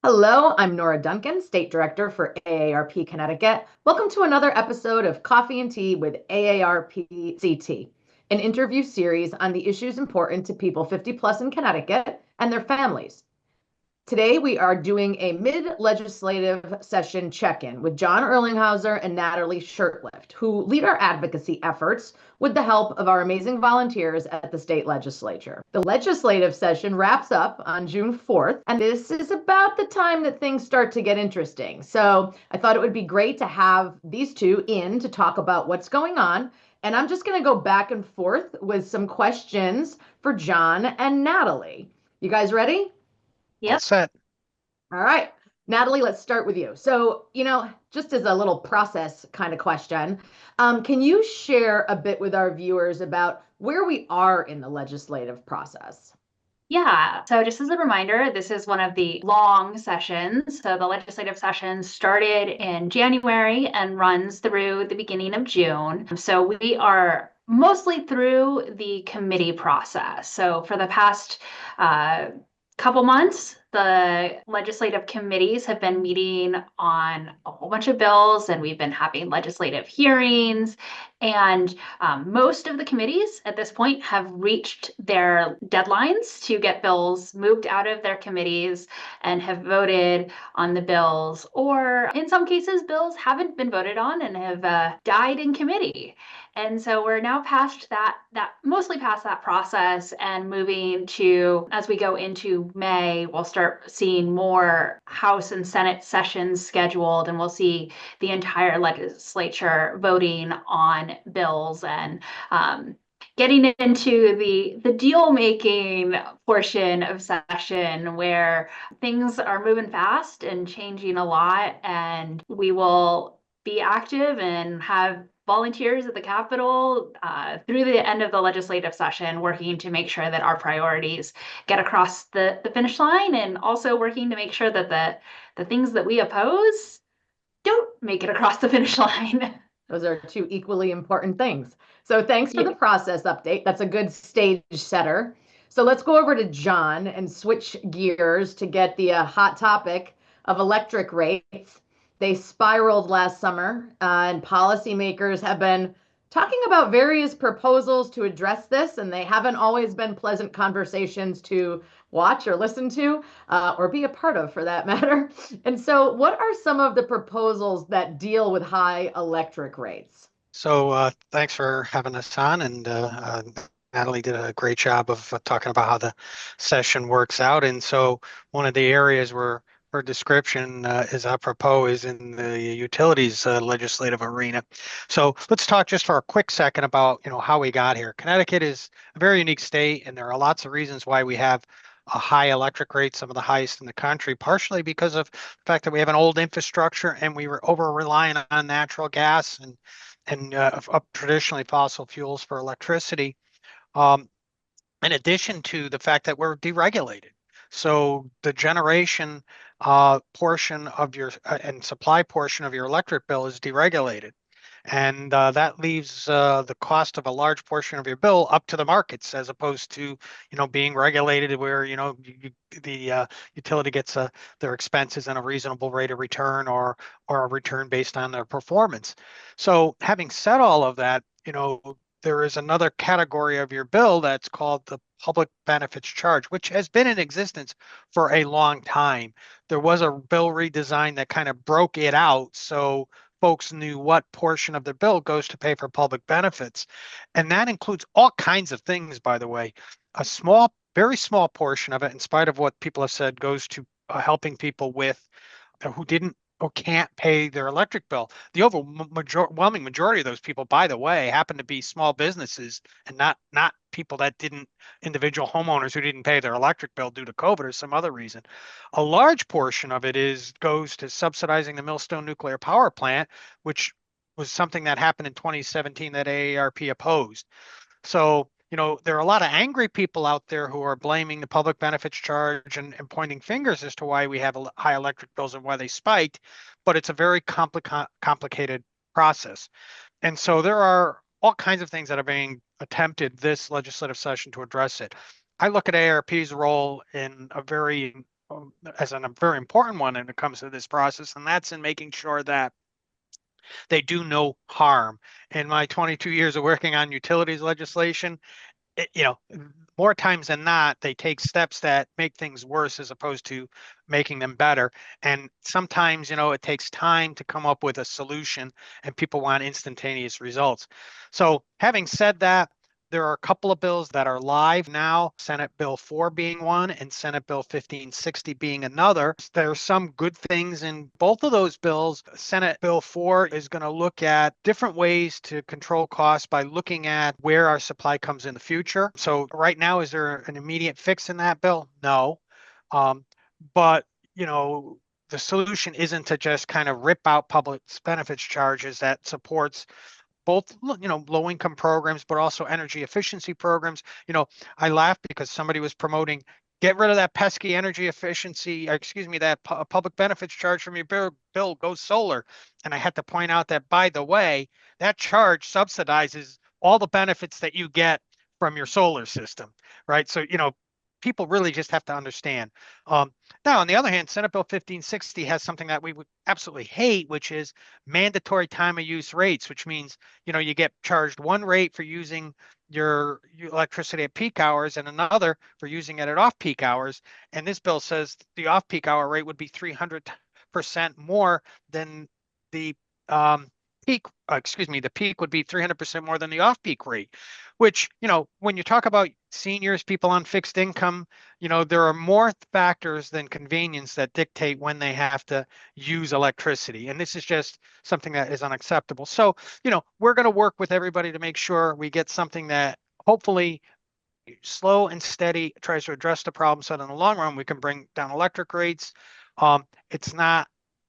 Hello, I'm Nora Duncan, State Director for AARP Connecticut. Welcome to another episode of Coffee and Tea with AARP CT, an interview series on the issues important to people 50 plus in Connecticut and their families. Today, we are doing a mid-legislative session check-in with John Erlingheuser and Natalie Shurtleff, who lead our advocacy efforts with the help of our amazing volunteers at the state legislature. The legislative session wraps up on June 4th, and this is about the time that things start to get interesting. So I thought it would be great to have these two in to talk about what's going on. And I'm just going to go back and forth with some questions for John and Natalie. You guys ready? All Yep. set. All right. Natalie, let's start with you. So, just as a little process kind of question, can you share a bit with our viewers about where we are in the legislative process? Yeah. So just as a reminder, this is one of the long sessions. So the legislative session started in January and runs through the beginning of June. So we are mostly through the committee process. So for the past couple months, the legislative committees have been meeting on a whole bunch of bills, and we've been having legislative hearings. And most of the committees at this point have reached their deadlines to get bills moved out of their committees and have voted on the bills. Or in some cases, bills haven't been voted on and have died in committee. And so we're now past that mostly past that process and moving to, as we go into May, we'll start seeing more House and Senate sessions scheduled, and we'll see the entire legislature voting on bills and getting into the deal making portion of session where things are moving fast and changing a lot, and we will be active and have volunteers at the Capitol through the end of the legislative session, working to make sure that our priorities get across the finish line, and also working to make sure that the things that we oppose don't make it across the finish line. Those are two equally important things. So thanks for Yeah. the process update. That's a good stage setter. So let's go over to John and switch gears to get the hot topic of electric rates. They spiraled last summer, and policymakers have been talking about various proposals to address this, and they haven't always been pleasant conversations to watch or listen to, or be a part of for that matter. And so, what are some of the proposals that deal with high electric rates? So thanks for having us on, and Natalie did a great job of talking about how the session works out. And so one of the areas where her description is apropos is in the utilities legislative arena. So let's talk just for a quick second about how we got here. Connecticut is a very unique state, and there are lots of reasons why we have a high electric rate, some of the highest in the country, partially because of the fact that we have an old infrastructure and we were over reliant on natural gas and traditionally fossil fuels for electricity. Um, in addition to the fact that we're deregulated. So the generation portion of your and supply portion of your electric bill is deregulated. And that leaves the cost of a large portion of your bill up to the markets, as opposed to, being regulated where, the utility gets their expenses and a reasonable rate of return, or a return based on their performance. So having said all of that, there is another category of your bill that's called the public benefits charge, which has been in existence for a long time. There was a bill redesign that kind of broke it out, so folks knew what portion of their bill goes to pay for public benefits. And that includes all kinds of things, by the way. A small, very small portion of it, in spite of what people have said, goes to helping people with who didn't or can't pay their electric bill. The overwhelming majority of those people, by the way, happen to be small businesses and not people that didn't, individual homeowners who didn't pay their electric bill due to COVID or some other reason. A large portion of it goes to subsidizing the Millstone nuclear power plant, which was something that happened in 2017 that AARP opposed. So, there are a lot of angry people out there who are blaming the public benefits charge and pointing fingers as to why we have high electric bills and why they spiked, but it's a very complicated process. And so there are all kinds of things that are being attempted this legislative session to address it. I look at AARP's role in a very as a very important one when it comes to this process, and that's in making sure that they do no harm. In my 22 years of working on utilities legislation, more times than not, they take steps that make things worse as opposed to making them better. And sometimes, it takes time to come up with a solution, and people want instantaneous results. So having said that, there are a couple of bills that are live now, Senate Bill 4 being one and Senate Bill 1560 being another. There are some good things in both of those bills. Senate Bill 4 is going to look at different ways to control costs by looking at where our supply comes in the future. So right now, is there an immediate fix in that bill? No. But, the solution isn't to just kind of rip out public benefits charges that supports both low income programs, but also energy efficiency programs. I laughed because somebody was promoting get rid of that pesky energy efficiency, that public benefits charge from your bill, go solar. And I had to point out that, by the way, that charge subsidizes all the benefits that you get from your solar system, right? So people really just have to understand. Now, on the other hand, Senate Bill 1560 has something that we would absolutely hate, which is mandatory time of use rates, which means you get charged one rate for using your electricity at peak hours and another for using it at off-peak hours. And this bill says the off-peak hour rate would be 300% more than the peak. The peak would be 300% more than the off-peak rate, which, when you talk about seniors, people on fixed income, there are more factors than convenience that dictate when they have to use electricity. And this is just something that is unacceptable. So, we're going to work with everybody to make sure we get something that hopefully slow and steady tries to address the problem so that in the long run we can bring down electric rates. It's not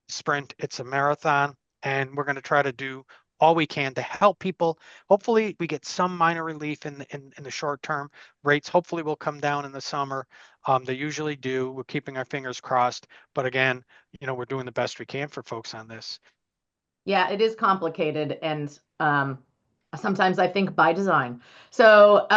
a sprint, it's a marathon, and we're going to try to do all we can to help people. Hopefully we get some minor relief in the short term. Rates hopefully will come down in the summer. They usually do. We're keeping our fingers crossed, but again, we're doing the best we can for folks on this. Yeah, it is complicated, and sometimes I think by design. So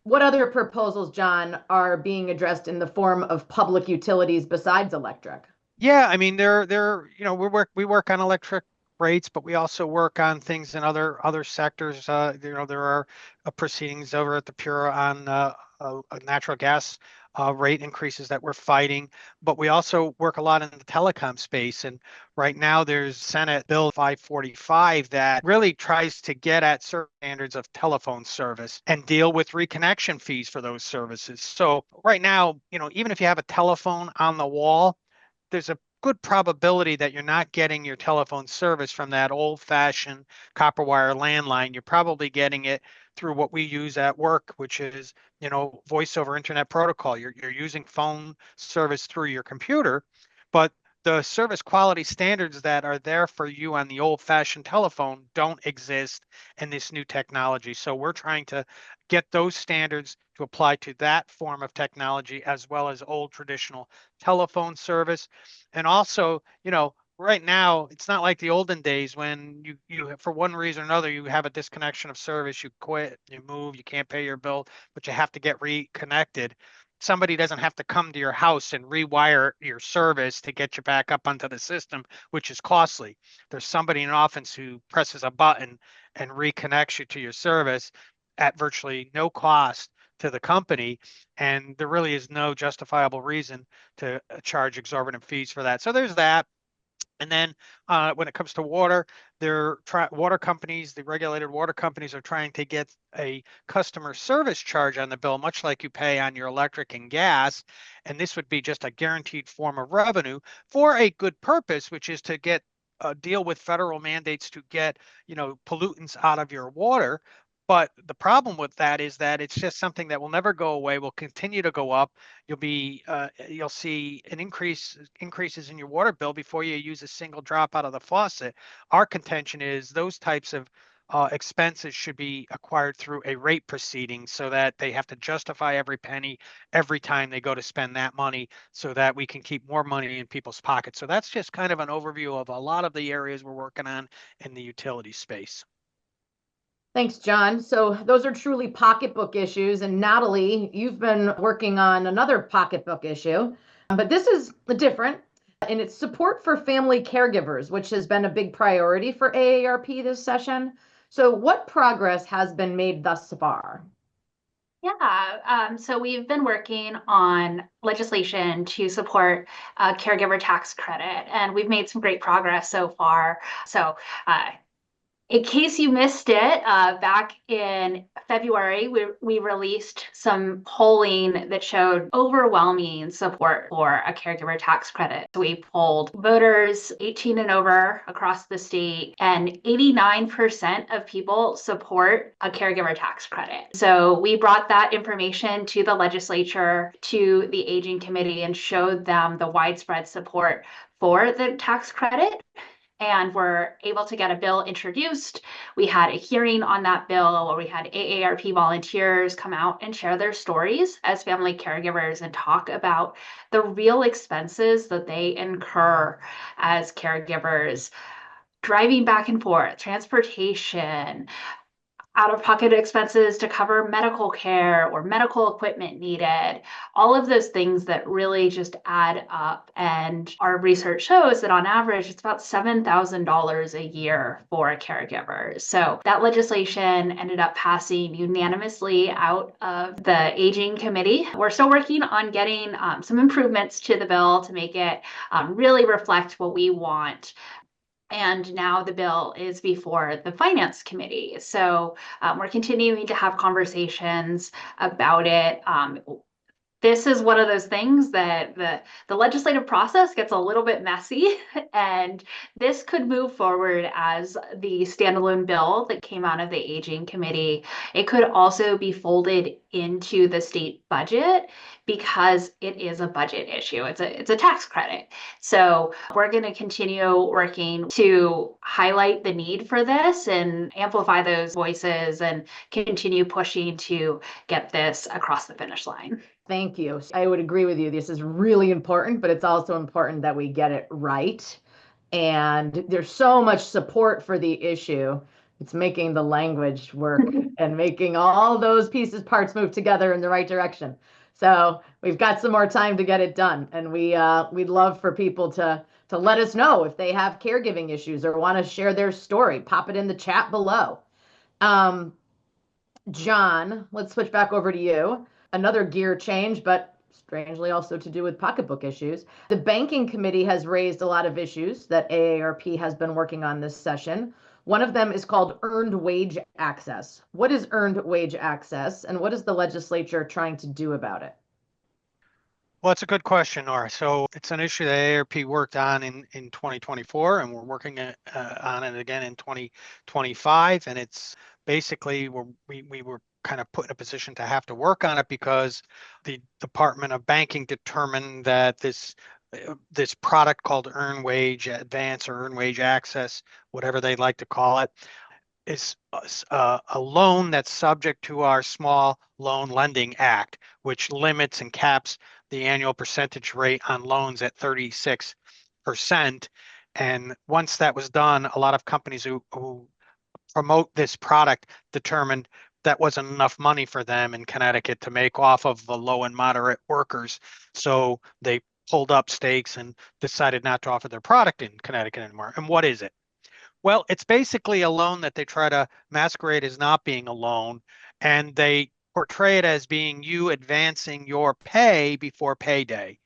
what other proposals, John, are being addressed in the form of public utilities besides electric? Yeah, I mean, we work on electric rates, but we also work on things in other sectors. There are proceedings over at the Bureau on natural gas rate increases that we're fighting, but we also work a lot in the telecom space. And right now there's Senate Bill 545 that really tries to get at certain standards of telephone service and deal with reconnection fees for those services. So right now, even if you have a telephone on the wall, there's a good probability that you're not getting your telephone service from that old-fashioned copper wire landline. You're probably getting it through what we use at work, which is, voice over internet protocol. You're using phone service through your computer, but the service quality standards that are there for you on the old-fashioned telephone don't exist in this new technology. So we're trying to get those standards to apply to that form of technology as well as old traditional telephone service. And also, right now, it's not like the olden days when you for one reason or another, you have a disconnection of service, you quit, you move, you can't pay your bill, but you have to get reconnected. Somebody doesn't have to come to your house and rewire your service to get you back up onto the system, which is costly. There's somebody in office who presses a button and reconnects you to your service at virtually no cost to the company. And there really is no justifiable reason to charge exorbitant fees for that. So there's that. And then when it comes to water, water companies, the regulated water companies are trying to get a customer service charge on the bill, much like you pay on your electric and gas. And this would be just a guaranteed form of revenue for a good purpose, which is to get deal with federal mandates to get, pollutants out of your water. But the problem with that is that it's just something that will never go away, will continue to go up. You'll see an increases in your water bill before you use a single drop out of the faucet. Our contention is those types of expenses should be acquired through a rate proceeding so that they have to justify every penny every time they go to spend that money so that we can keep more money in people's pockets. So that's just kind of an overview of a lot of the areas we're working on in the utility space. Thanks, John. So those are truly pocketbook issues. And Natalie, you've been working on another pocketbook issue. But this is different, and it's support for family caregivers, which has been a big priority for AARP this session. So what progress has been made thus far? Yeah, so we've been working on legislation to support caregiver tax credit, and we've made some great progress so far. So in case you missed it, back in February, we released some polling that showed overwhelming support for a caregiver tax credit. So we polled voters 18 and over across the state, and 89% of people support a caregiver tax credit. So we brought that information to the legislature, to the Aging Committee, and showed them the widespread support for the tax credit, and were able to get a bill introduced. We had a hearing on that bill where we had AARP volunteers come out and share their stories as family caregivers and talk about the real expenses that they incur as caregivers, driving back and forth, transportation, out-of-pocket expenses to cover medical care or medical equipment needed, all of those things that really just add up. And our research shows that on average, it's about $7,000 a year for a caregiver. So that legislation ended up passing unanimously out of the Aging Committee. We're still working on getting some improvements to the bill to make it really reflect what we want. And now the bill is before the Finance Committee. So we're continuing to have conversations about it. This is one of those things that the legislative process gets a little bit messy, and this could move forward as the standalone bill that came out of the Aging Committee. It could also be folded into the state budget because it is a budget issue. It's a tax credit. So we're going to continue working to highlight the need for this and amplify those voices and continue pushing to get this across the finish line. Thank you. I would agree with you. This is really important, but it's also important that we get it right. And there's so much support for the issue. It's making the language work and making all those parts move together in the right direction. So we've got some more time to get it done. And we'd love for people to let us know if they have caregiving issues or want to share their story. Pop it in the chat below. John, let's switch back over to you. Another gear change, but strangely also to do with pocketbook issues. The Banking Committee has raised a lot of issues that AARP has been working on this session. One of them is called earned wage access. What is earned wage access, and what is the legislature trying to do about it? Well, it's a good question, Nora. So it's an issue that AARP worked on in 2024, and we're working on it again in 2025. And it's basically we were kind of put in a position to have to work on it because the Department of Banking determined that this product called earned wage advance or earned wage access, whatever they like to call it, is a loan that's subject to our Small Loan Lending Act, which limits and caps the annual percentage rate on loans at 36%. And once that was done, a lot of companies who promote this product determined that wasn't enough money for them in Connecticut to make off of the low and moderate workers. So they pulled up stakes and decided not to offer their product in Connecticut anymore. And what is it? Well, it's basically a loan that they try to masquerade as not being a loan, and they portray it as being you advancing your pay before payday.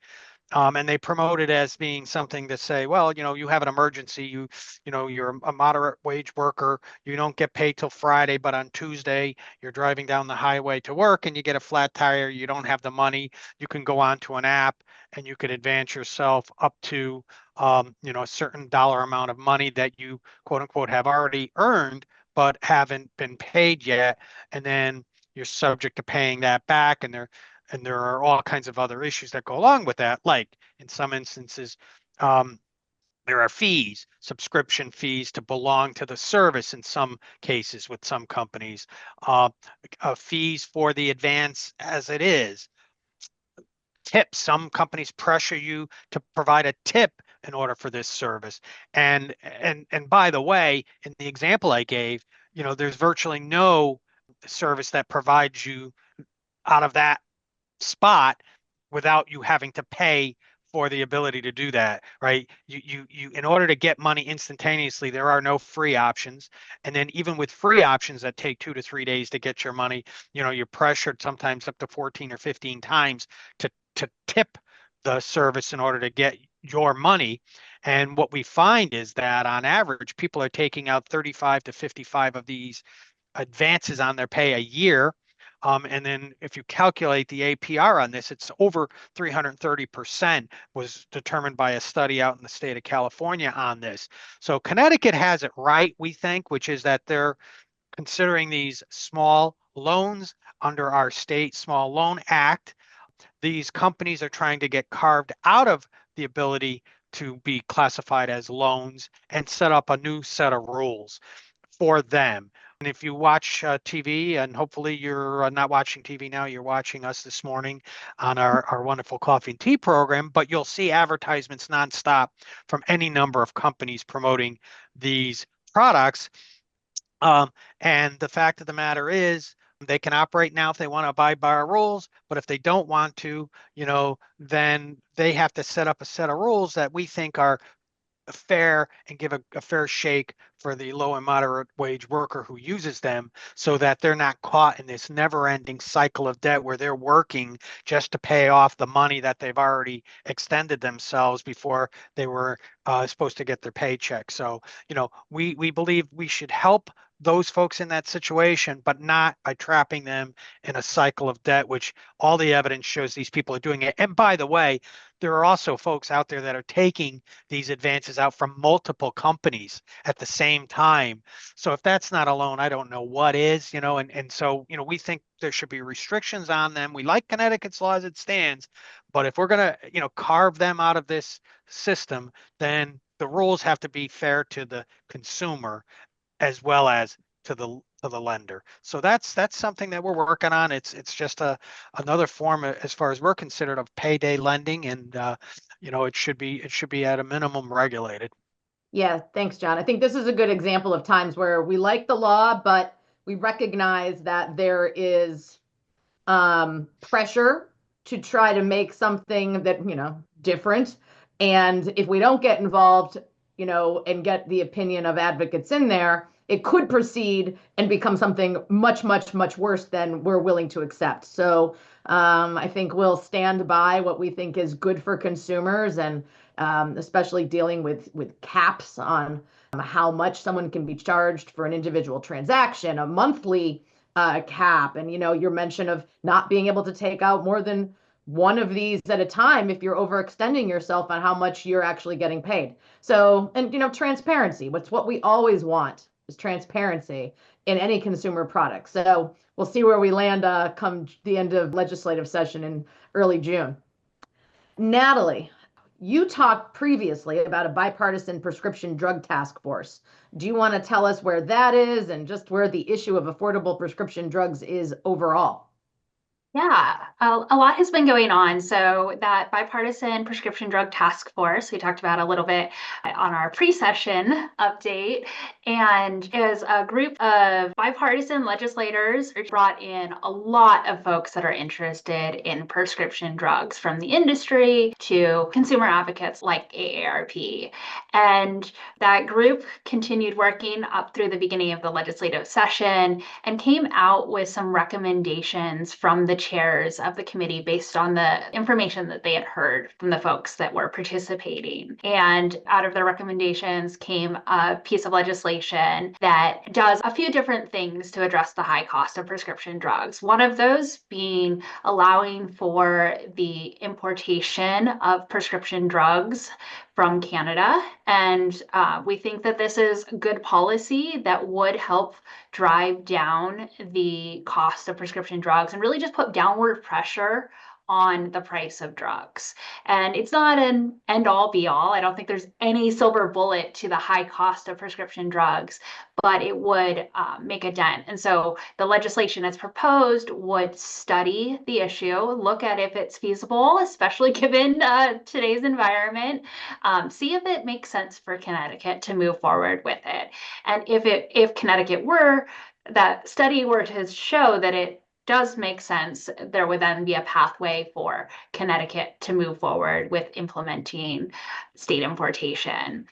And they promote it as being something to say, well, you have an emergency, you're a moderate wage worker, you don't get paid till Friday, but on Tuesday you're driving down the highway to work and you get a flat tire, you don't have the money, you can go onto an app and you can advance yourself up to a certain dollar amount of money that you quote unquote have already earned but haven't been paid yet, and then you're subject to paying that back, and there are all kinds of other issues that go along with that. Like in some instances, there are fees, subscription fees to belong to the service in some cases with some companies, fees for the advance as it is, tips. Some companies pressure you to provide a tip in order for this service. And by the way, in the example I gave, there's virtually no service that provides you out of that spot without you having to pay for the ability to do that, right? You in order to get money instantaneously, there are no free options. And then even with free options that take 2 to 3 days to get your money, you're pressured sometimes up to 14 or 15 times to tip the service in order to get your money. And what we find is that on average, people are taking out 35 to 55 of these advances on their pay a year. And then if you calculate the APR on this, it's over 330% was determined by a study out in the state of California on this. So Connecticut has it right, we think, which is that they're considering these small loans under our state small loan act. These companies are trying to get carved out of the ability to be classified as loans and set up a new set of rules for them. And if you watch TV, and hopefully you're not watching TV now, you're watching us this morning on our wonderful coffee and tea program, but you'll see advertisements nonstop from any number of companies promoting these products. And the fact of the matter is, they can operate now if they want to abide by our rules, but if they don't want to, then they have to set up a set of rules that we think are fair and give a fair shake for the low and moderate wage worker who uses them, so that they're not caught in this never-ending cycle of debt where they're working just to pay off the money that they've already extended themselves before they were supposed to get their paycheck. So, we believe we should help those folks in that situation, but not by trapping them in a cycle of debt, which all the evidence shows these people are doing it. And by the way, there are also folks out there that are taking these advances out from multiple companies at the same time. So if that's not a loan, I don't know what is, and so, we think there should be restrictions on them. We like Connecticut's law as it stands, but if we're going to, carve them out of this system, then the rules have to be fair to the consumer as well as to the lender. So that's something that we're working on. It's just another form, as far as we're considered, of payday lending, and it should be at a minimum regulated. Yeah, thanks, John. I think this is a good example of times where we like the law, but we recognize that there is pressure to try to make something that, different. And if we don't get involved, and get the opinion of advocates in there, it could proceed and become something much, much, much worse than we're willing to accept. So I think we'll stand by what we think is good for consumers, and especially dealing with caps on how much someone can be charged for an individual transaction, a monthly cap, and your mention of not being able to take out more than one of these at a time if you're overextending yourself on how much you're actually getting paid. So, and transparency. What we always want is transparency in any consumer product. So we'll see where we land come the end of legislative session in early June. Natalie, you talked previously about a bipartisan prescription drug task force. Do you want to tell us where that is and just where the issue of affordable prescription drugs is overall? Yeah, a lot has been going on. So that bipartisan prescription drug task force, we talked about a little bit on our pre-session update, and is a group of bipartisan legislators who brought in a lot of folks that are interested in prescription drugs, from the industry to consumer advocates like AARP. And that group continued working up through the beginning of the legislative session and came out with some recommendations from the chairs of the committee based on the information that they had heard from the folks that were participating. And out of their recommendations came a piece of legislation that does a few different things to address the high cost of prescription drugs. One of those being allowing for the importation of prescription drugs from Canada. And we think that this is good policy that would help drive down the cost of prescription drugs and really just put downward pressure on the price of drugs. And it's not an end all be all. I don't think there's any silver bullet to the high cost of prescription drugs, but it would make a dent. And so the legislation as proposed would study the issue, look at if it's feasible, especially given today's environment, see if it makes sense for Connecticut to move forward with it. And if Connecticut that study were to show that it does make sense, there would then be a pathway for Connecticut to move forward with implementing state importation.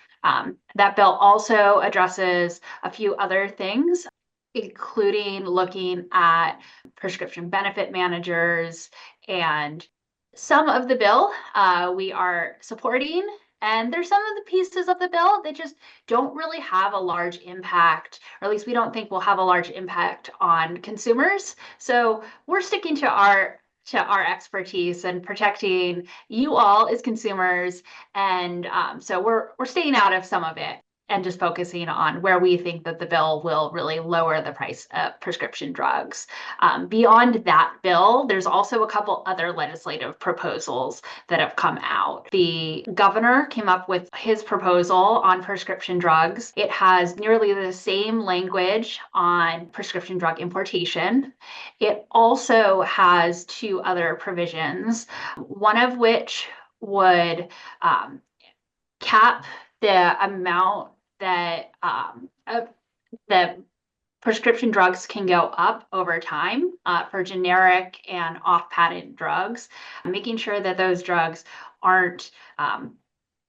That bill also addresses a few other things, including looking at prescription benefit managers, and some of the bill we are supporting. And there's some of the pieces of the bill that just don't really have a large impact, or at least we don't think will have a large impact on consumers. So we're sticking to our expertise and protecting you all as consumers. And so we're staying out of some of it and just focusing on where we think that the bill will really lower the price of prescription drugs. Beyond that bill, there's also a couple other legislative proposals that have come out. The governor came up with his proposal on prescription drugs. It has nearly the same language on prescription drug importation. It also has two other provisions, one of which would cap the amount that that prescription drugs can go up over time for generic and off-patent drugs, making sure that those drugs aren't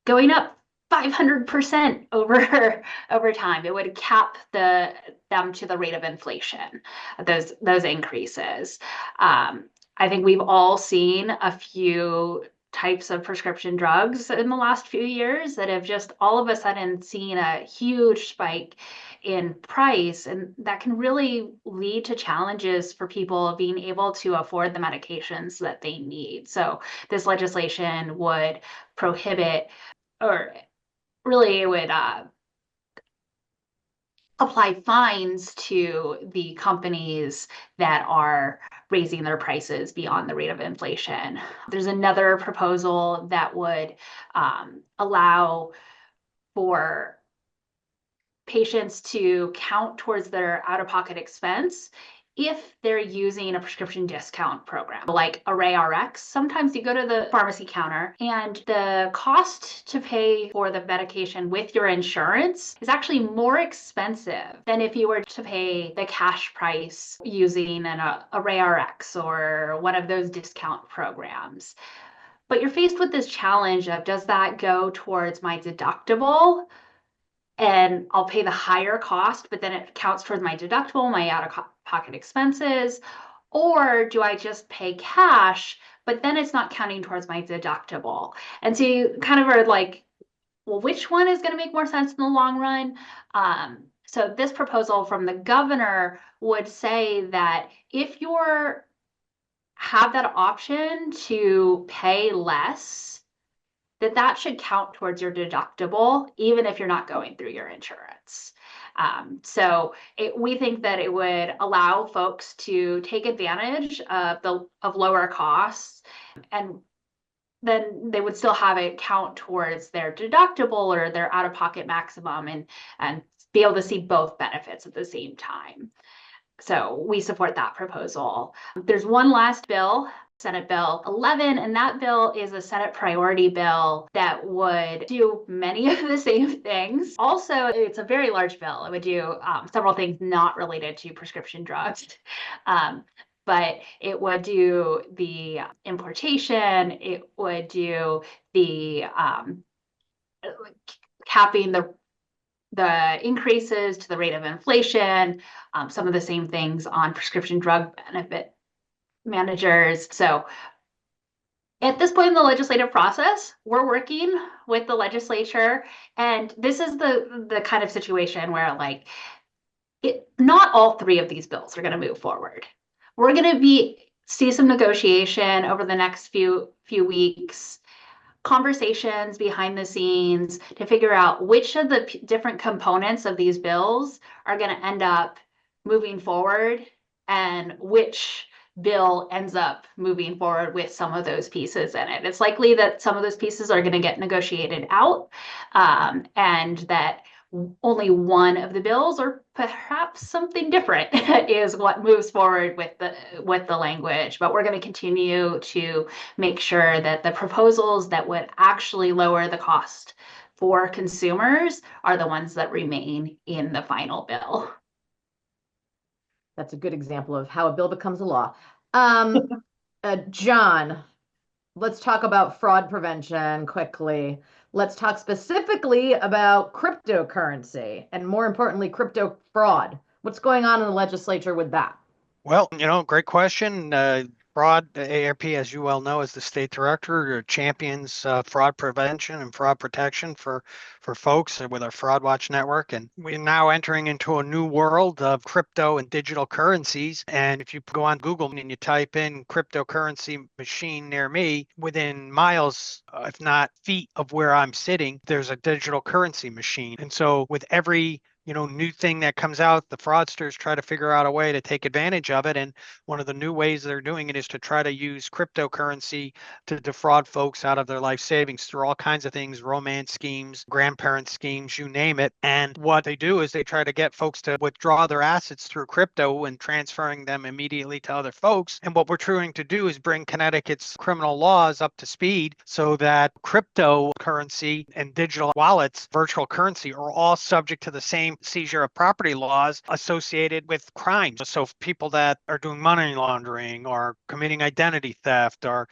going up 500% over time. It would cap them to the rate of inflation, those increases. I think we've all seen a few types of prescription drugs in the last few years that have just all of a sudden seen a huge spike in price, and that can really lead to challenges for people being able to afford the medications that they need. So this legislation would prohibit, or really it would apply fines to the companies that are raising their prices beyond the rate of inflation. There's another proposal that would allow for patients to count towards their out-of-pocket expense if they're using a prescription discount program like AAARP. Sometimes you go to the pharmacy counter and the cost to pay for the medication with your insurance is actually more expensive than if you were to pay the cash price using an AAARP or one of those discount programs. But you're faced with this challenge of, does that go towards my deductible? And I'll pay the higher cost, but then it counts towards my deductible, my out-of-pocket expenses. Or do I just pay cash, but then it's not counting towards my deductible? And so you kind of are like, well, which one is going to make more sense in the long run? So this proposal from the governor would say that if you have that option to pay less, that should count towards your deductible, even if you're not going through your insurance. So we think that it would allow folks to take advantage of lower costs, and then they would still have it count towards their deductible or their out-of-pocket maximum, and be able to see both benefits at the same time. So we support that proposal. There's one last bill, Senate Bill 11, and that bill is a Senate priority bill that would do many of the same things. Also, it's a very large bill. It would do several things not related to prescription drugs. But it would do the importation, it would do the capping the increases to the rate of inflation, some of the same things on prescription drug benefit managers. So at this point in the legislative process, we're working with the legislature, and this is the kind of situation where not all three of these bills are going to move forward. We're going to see some negotiation over the next few weeks, conversations behind the scenes to figure out which of the different components of these bills are going to end up moving forward, and which bill ends up moving forward with some of those pieces in it. It's likely that some of those pieces are going to get negotiated out, and that only one of the bills, or perhaps something different, is what moves forward with the language. But we're going to continue to make sure that the proposals that would actually lower the cost for consumers are the ones that remain in the final bill. That's a good example of how a bill becomes a law. John, let's talk about fraud prevention quickly. Let's talk specifically about cryptocurrency and, more importantly, crypto fraud. What's going on in the legislature with that? Well, great question. Fraud, AARP, as you well know, as the state director, champions fraud prevention and fraud protection for folks with our Fraud Watch network. And we're now entering into a new world of crypto and digital currencies. And if you go on Google and you type in cryptocurrency machine near me, within miles, if not feet of where I'm sitting, there's a digital currency machine. And so with every new thing that comes out, the fraudsters try to figure out a way to take advantage of it. And one of the new ways they're doing it is to try to use cryptocurrency to defraud folks out of their life savings through all kinds of things, romance schemes, grandparent schemes, you name it. And what they do is they try to get folks to withdraw their assets through crypto and transferring them immediately to other folks. And what we're trying to do is bring Connecticut's criminal laws up to speed so that cryptocurrency and digital wallets, virtual currency, are all subject to the same seizure of property laws associated with crimes. So people that are doing money laundering or committing identity theft or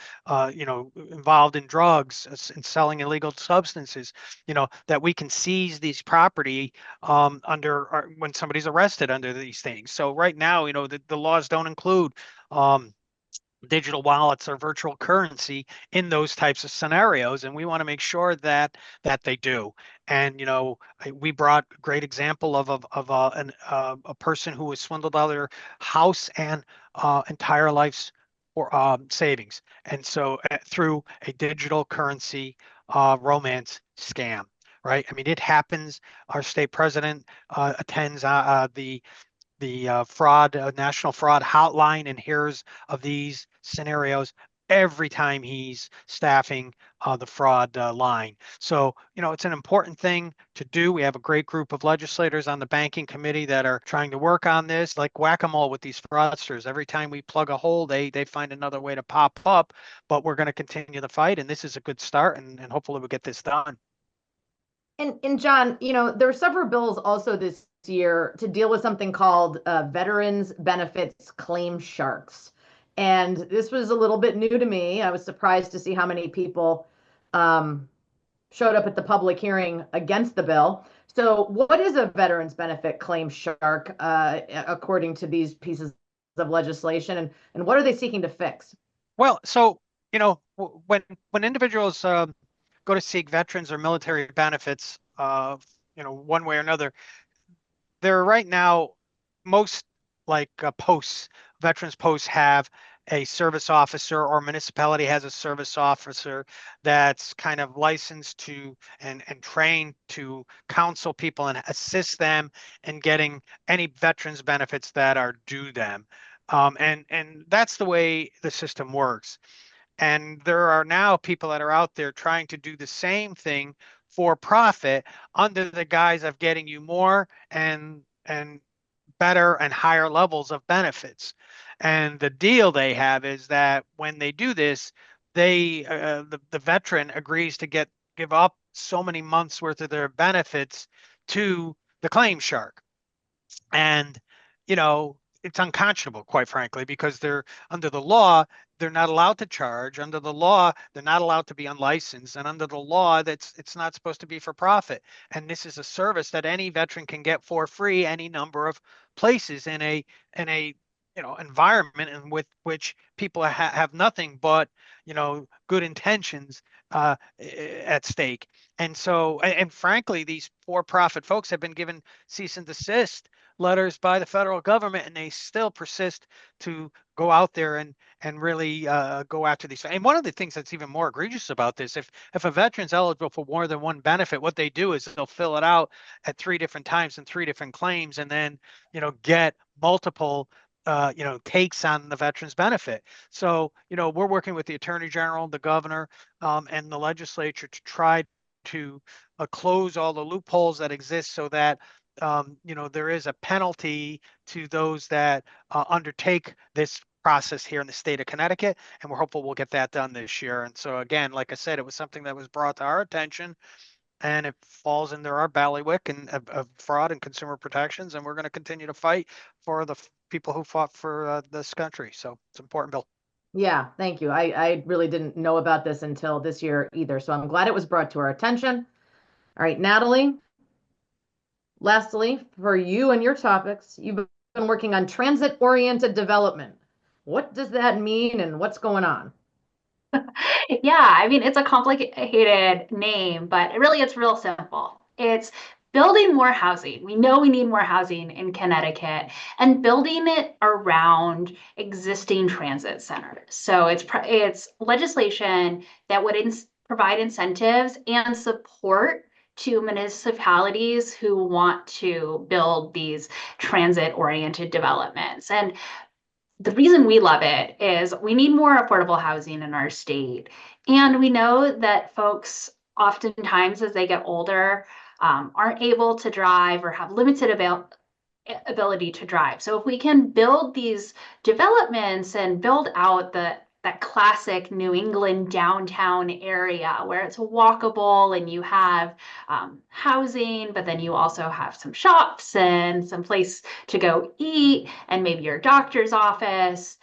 involved in drugs and selling illegal substances, that we can seize these property when somebody's arrested under these things. So right now, the laws don't include digital wallets or virtual currency in those types of scenarios, and we want to make sure that they do. And we brought a great example of a person who was swindled out of their house and entire life's or savings, and so through a digital currency romance scam. Right? I mean, it happens. Our state president attends the fraud national fraud hotline and hears of these scenarios every time he's staffing the fraud line. So, it's an important thing to do. We have a great group of legislators on the banking committee that are trying to work on this, like whack-a-mole with these fraudsters. Every time we plug a hole, they find another way to pop up, but we're going to continue the fight. And this is a good start, and hopefully we'll get this done. And John, there are several bills also this year to deal with something called Veterans Benefits Claim Sharks. And this was a little bit new to me. I was surprised to see how many people showed up at the public hearing against the bill. So what is a Veterans Benefit Claim Shark, according to these pieces of legislation, and what are they seeking to fix? Well, so, when individuals go to seek veterans or military benefits, one way or another, there right now, most veterans posts have a service officer, or municipality has a service officer that's kind of licensed to and trained to counsel people and assist them in getting any veterans benefits that are due them. And that's the way the system works. And there are now people that are out there trying to do the same thing for profit under the guise of getting you more and better and higher levels of benefits. And the deal they have is that when they do this, the veteran agrees to give up so many months worth of their benefits to the claim shark. And it's unconscionable, quite frankly, because they're under the law, they're not allowed to charge. Under the law, they're not allowed to be unlicensed, and under the law, it's not supposed to be for profit. And this is a service that any veteran can get for free any number of places in a environment in which people have nothing but good intentions at stake. And so, and frankly, these for-profit folks have been given cease and desist letters by the federal government, and they still persist to go out there and really go after these. And one of the things that's even more egregious about this, if a veteran's eligible for more than one benefit, what they do is they'll fill it out at 3 different times and 3 different claims, and then get multiple takes on the veterans benefit. So we're working with the Attorney General, the governor, and the legislature to try to close all the loopholes that exist so that there is a penalty to those that undertake this process here in the state of Connecticut, and we're hopeful we'll get that done this year. And so again, like I said, it was something that was brought to our attention and it falls under our bailiwick and of fraud and consumer protections, and we're going to continue to fight for the people who fought for this country. So it's an important bill. Yeah, thank you. I really didn't know about this until this year either, so I'm glad it was brought to our attention. All right, Natalie, lastly, for you and your topics, you've been working on transit-oriented development. What does that mean and what's going on? Yeah, I mean, it's a complicated name, but really it's real simple. It's building more housing. We know we need more housing in Connecticut and building it around existing transit centers. So it's legislation that would provide incentives and support to municipalities who want to build these transit-oriented developments. And the reason we love it is we need more affordable housing in our state. And we know that folks oftentimes, as they get older, aren't able to drive or have limited ability to drive. So if we can build these developments and build out that classic New England downtown area where it's walkable and you have housing, but then you also have some shops and some place to go eat and maybe your doctor's office.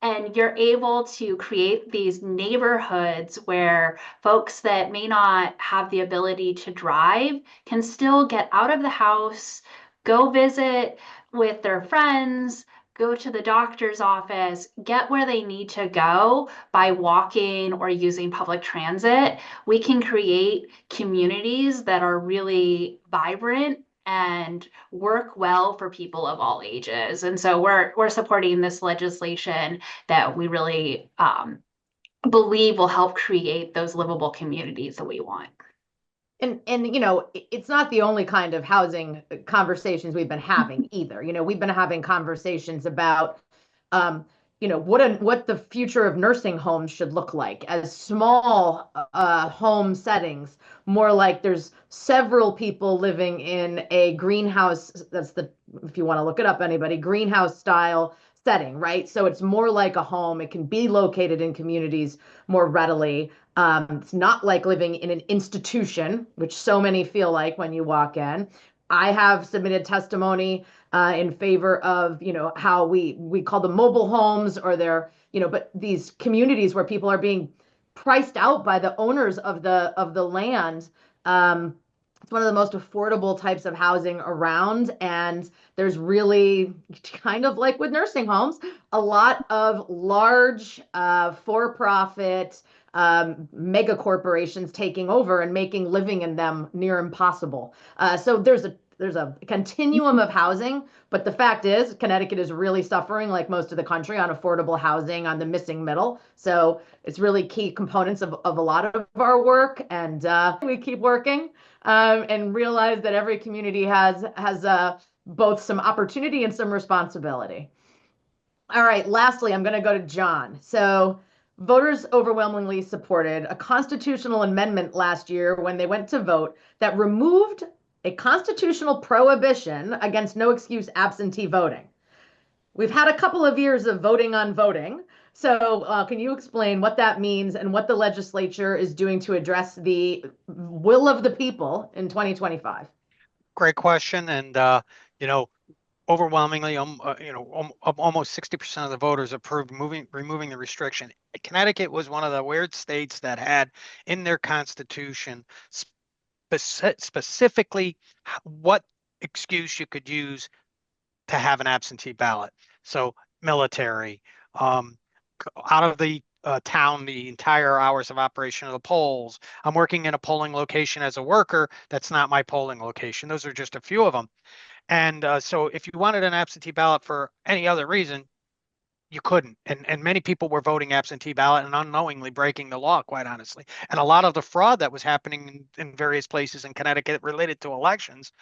And you're able to create these neighborhoods where folks that may not have the ability to drive can still get out of the house, go visit with their friends, go to the doctor's office, get where they need to go by walking or using public transit. We can create communities that are really vibrant and work well for people of all ages. And so we're supporting this legislation that we really believe will help create those livable communities that we want. And it's not the only kind of housing conversations we've been having either. We've been having conversations about um, what the future of nursing homes should look like as small home settings, more like there's several people living in a greenhouse. If you want to look it up, anybody, greenhouse style setting, right? So it's more like a home. It can be located in communities more readily. It's not like living in an institution, which so many feel like when you walk in. I have submitted testimony in favor of, how we call them mobile homes, or they're, but these communities where people are being priced out by the owners of the land. It's one of the most affordable types of housing around, and there's really, kind of like with nursing homes, a lot of large for-profit mega corporations taking over and making living in them near impossible. So there's a continuum of housing, but the fact is Connecticut is really suffering, like most of the country, on affordable housing, on the missing middle. So it's really key components of a lot of our work, and we keep working and realize that every community has both some opportunity and some responsibility. All right, lastly, I'm going to go to John. So voters overwhelmingly supported a constitutional amendment last year when they went to vote that removed a constitutional prohibition against no excuse absentee voting. We've had a couple of years of voting on voting. So can you explain what that means and what the legislature is doing to address the will of the people in 2025? Great question. And, overwhelmingly, almost 60% of the voters approved removing the restriction. Connecticut was one of the weird states that had in their constitution specifically what excuse you could use to have an absentee ballot. So military, out of the town, the entire hours of operation of the polls. I'm working in a polling location as a worker. That's not my polling location. Those are just a few of them. And so if you wanted an absentee ballot for any other reason, you couldn't. And many people were voting absentee ballot and unknowingly breaking the law, quite honestly. And a lot of the fraud that was happening in various places in Connecticut related to elections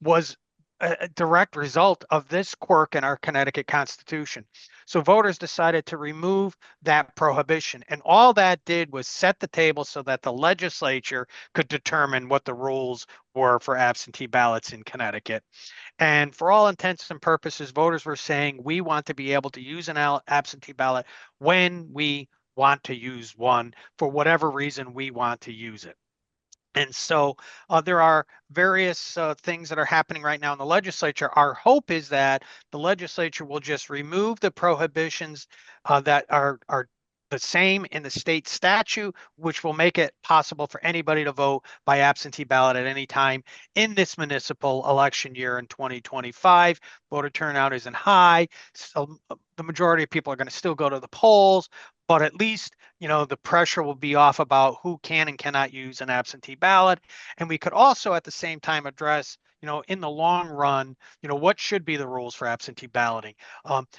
was a direct result of this quirk in our Connecticut Constitution. So voters decided to remove that prohibition. And all that did was set the table so that the legislature could determine what the rules were for absentee ballots in Connecticut. And for all intents and purposes, voters were saying we want to be able to use an absentee ballot when we want to use one for whatever reason we want to use it. And so there are various things that are happening right now in the legislature. Our hope is that the legislature will just remove the prohibitions that are the same in the state statute, which will make it possible for anybody to vote by absentee ballot at any time in this municipal election year in 2025. Voter turnout isn't high, so the majority of people are going to still go to the polls, but at least the pressure will be off about who can and cannot use an absentee ballot. And we could also at the same time address, in the long run, what should be the rules for absentee balloting?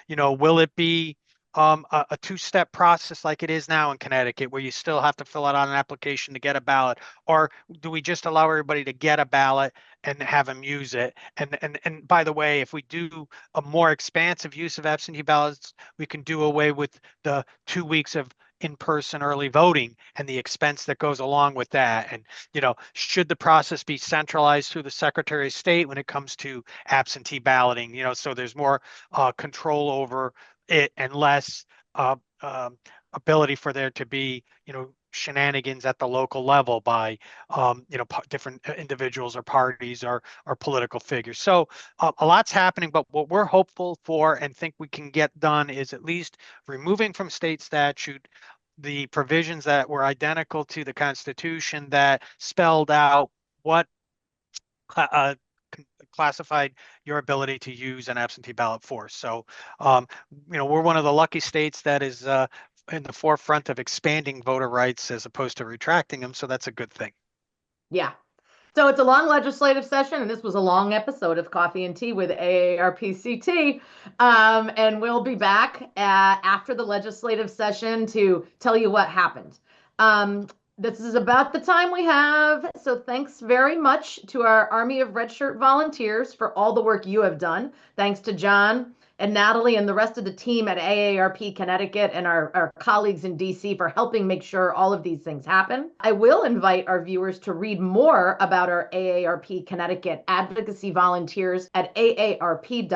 Will it be a two-step process like it is now in Connecticut, where you still have to fill out an application to get a ballot? Or do we just allow everybody to get a ballot and have them use it? And by the way, if we do a more expansive use of absentee ballots, we can do away with the 2 weeks of in-person early voting and the expense that goes along with that. And, should the process be centralized through the Secretary of State when it comes to absentee balloting, so there's more control over it and less ability for there to be, shenanigans at the local level by, different individuals or parties or political figures. So a lot's happening, but what we're hopeful for and think we can get done is at least removing from state statute the provisions that were identical to the Constitution that spelled out what classified your ability to use an absentee ballot for. So, we're one of the lucky states that is in the forefront of expanding voter rights as opposed to retracting them. So that's a good thing. Yeah. So it's a long legislative session, and this was a long episode of Coffee and Tea with AARP-CT. And we'll be back after the legislative session to tell you what happened. This is about the time we have. So thanks very much to our Army of Red Shirt volunteers for all the work you have done. Thanks to John and Natalie and the rest of the team at AARP Connecticut and our colleagues in DC for helping make sure all of these things happen. I will invite our viewers to read more about our AARP Connecticut advocacy volunteers at aarp.org/CT.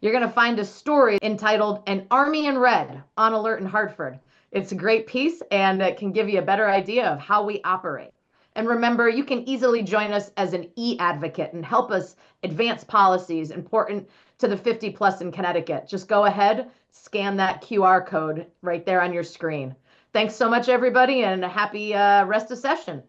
You're going to find a story entitled An Army in Red on Alert in Hartford. It's a great piece, and it can give you a better idea of how we operate. And remember, you can easily join us as an e-advocate and help us advance policies important to the 50 plus in Connecticut. Just go ahead, scan that QR code right there on your screen. Thanks so much, everybody, and a happy rest of session.